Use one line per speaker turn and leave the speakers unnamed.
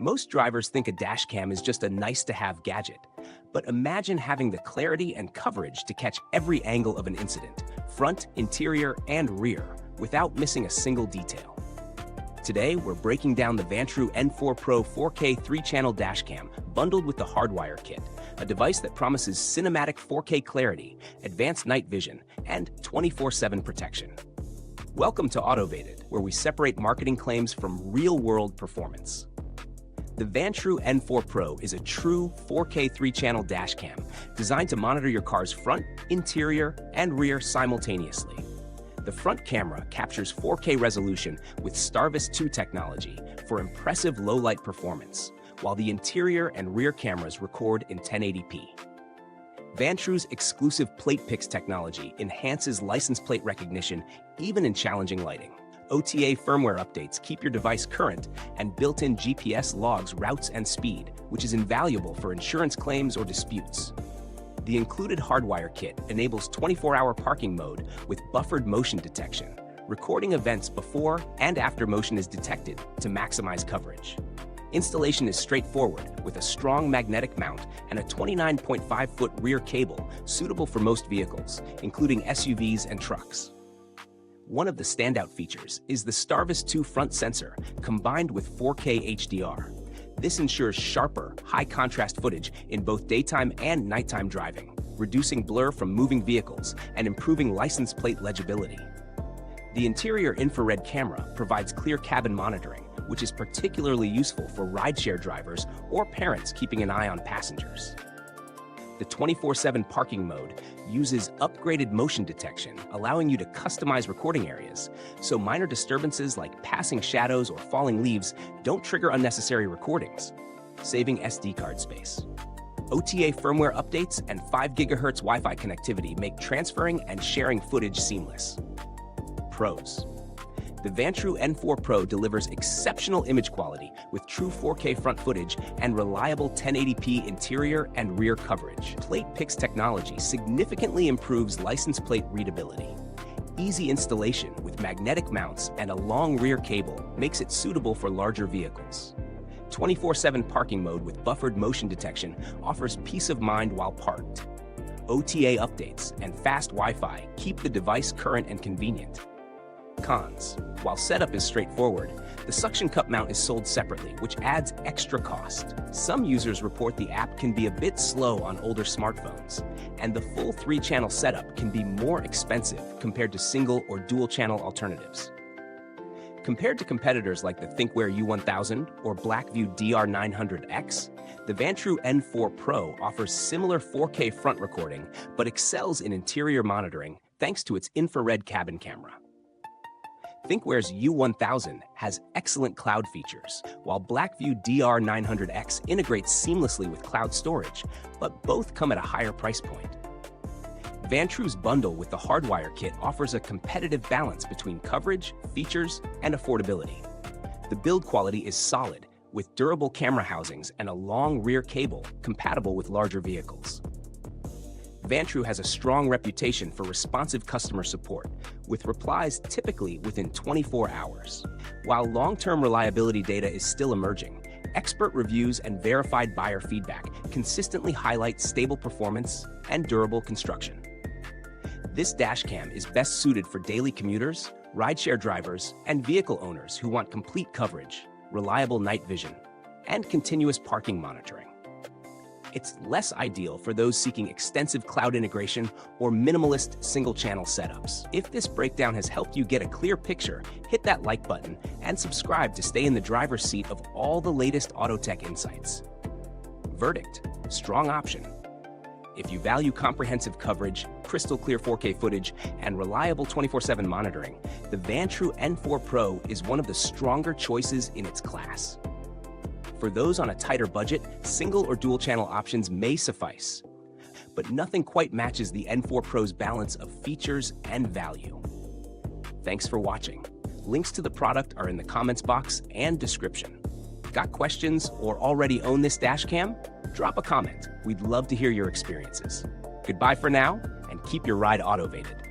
Most drivers think a dashcam is just a nice-to-have gadget, but imagine having the clarity and coverage to catch every angle of an incident, front, interior, and rear, without missing a single detail. Today, we're breaking down the Vantrue N4 Pro 4K 3-channel dashcam bundled with the Hardwire Kit, a device that promises cinematic 4K clarity, advanced night vision, and 24/7 protection. Welcome to Autovated, where we separate marketing claims from real-world performance. The Vantrue N4 Pro is a true 4K 3-channel dashcam designed to monitor your car's front, interior, and rear simultaneously. The front camera captures 4K resolution with STARVIS 2 technology for impressive low-light performance, while the interior and rear cameras record in 1080p. Vantrue's exclusive plate pix technology enhances license plate recognition even in challenging lighting. OTA firmware updates keep your device current, and built-in GPS logs routes and speed, which is invaluable for insurance claims or disputes. The included Hardwire Kit enables 24-hour parking mode with buffered motion detection, recording events before and after motion is detected to maximize coverage. Installation is straightforward with a strong magnetic mount and a 29.5-foot rear cable suitable for most vehicles, including SUVs and trucks. One of the standout features is the STARVIS 2 front sensor combined with 4K HDR. This ensures sharper, high-contrast footage in both daytime and nighttime driving, reducing blur from moving vehicles and improving license plate legibility. The interior infrared camera provides clear cabin monitoring, which is particularly useful for rideshare drivers or parents keeping an eye on passengers. The 24/7 parking mode uses upgraded motion detection, allowing you to customize recording areas, so minor disturbances like passing shadows or falling leaves don't trigger unnecessary recordings, saving SD card space. OTA firmware updates and 5 GHz Wi-Fi connectivity make transferring and sharing footage seamless. Pros. The Vantrue N4 Pro delivers exceptional image quality with true 4K front footage and reliable 1080p interior and rear coverage. Plate pix technology significantly improves license plate readability. Easy installation with magnetic mounts and a long rear cable makes it suitable for larger vehicles. 24/7 parking mode with buffered motion detection offers peace of mind while parked. OTA updates and fast Wi-Fi keep the device current and convenient. Cons. While setup is straightforward, the suction cup mount is sold separately, which adds extra cost. Some users report the app can be a bit slow on older smartphones, and the full 3-channel setup can be more expensive compared to single or dual-channel alternatives. Compared to competitors like the Thinkware U1000 or Blackview DR900X, the Vantrue N4 Pro offers similar 4K front recording but excels in interior monitoring thanks to its infrared cabin camera. Thinkware's U1000 has excellent cloud features, while Blackview DR900X integrates seamlessly with cloud storage, but both come at a higher price point. Vantrue's bundle with the Hardwire Kit offers a competitive balance between coverage, features, and affordability. The build quality is solid, with durable camera housings and a long rear cable compatible with larger vehicles. Vantrue has a strong reputation for responsive customer support, with replies typically within 24 hours. While long-term reliability data is still emerging, expert reviews and verified buyer feedback consistently highlight stable performance and durable construction. This dashcam is best suited for daily commuters, rideshare drivers, and vehicle owners who want complete coverage, reliable night vision, and continuous parking monitoring. It's less ideal for those seeking extensive cloud integration or minimalist single-channel setups. If this breakdown has helped you get a clear picture, hit that like button and subscribe to stay in the driver's seat of all the latest auto tech insights. Verdict: strong option. If you value comprehensive coverage, crystal clear 4K footage, and reliable 24/7 monitoring, the Vantrue N4 Pro is one of the stronger choices in its class. For those on a tighter budget, single or dual channel options may suffice. But nothing quite matches the N4 Pro's balance of features and value. Thanks for watching. Links to the product are in the comments box and description. Got questions or already own this dashcam? Drop a comment. We'd love to hear your experiences. Goodbye for now, and keep your ride automated.